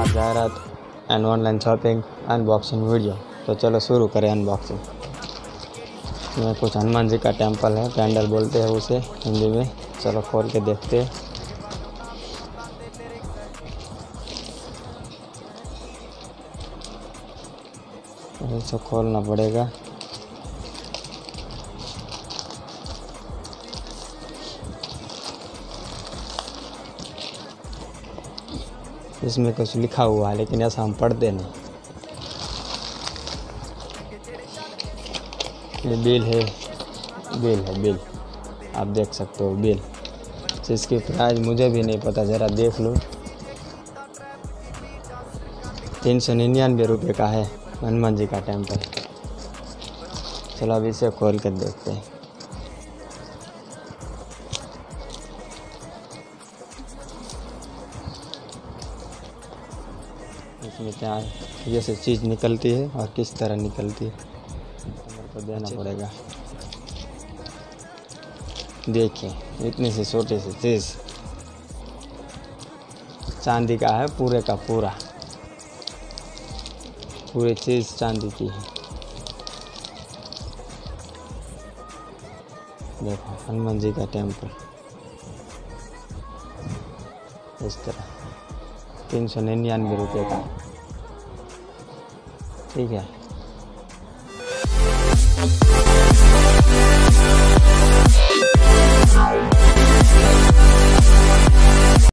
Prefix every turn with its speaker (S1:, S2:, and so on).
S1: जाहिरात and online shopping unboxing video. तो चलो शुरू करें अनबॉक्सिंग। में कुछ हनुमान जी का टेम्पल है, पेंडल बोलते हैं उसे हिंदी में। चलो खोल के देखते हैं। इसे खोलना पड़ेगा। इसमें कुछ लिखा हुआ है लेकिन ऐसा हम पढ़ते नहीं। ये बिल है, बिल आप देख सकते हो बिल। जिसकी प्राइस मुझे भी नहीं पता, ज़रा देख लो। 399 रुपये का है हनुमान जी का टेम्पल। चलो अब इसे खोल कर देखते हैं। इसमें क्या है, जैसे चीज़ निकलती है और किस तरह निकलती है मेरे को देना पड़ेगा। देखिए इतनी सी छोटी सी चीज़ चांदी का है, पूरे का पूरा, पूरी चीज़ चांदी की है। देखो हनुमान जी का टेम्पल इस तरह 399 रुपये का। ठीक है।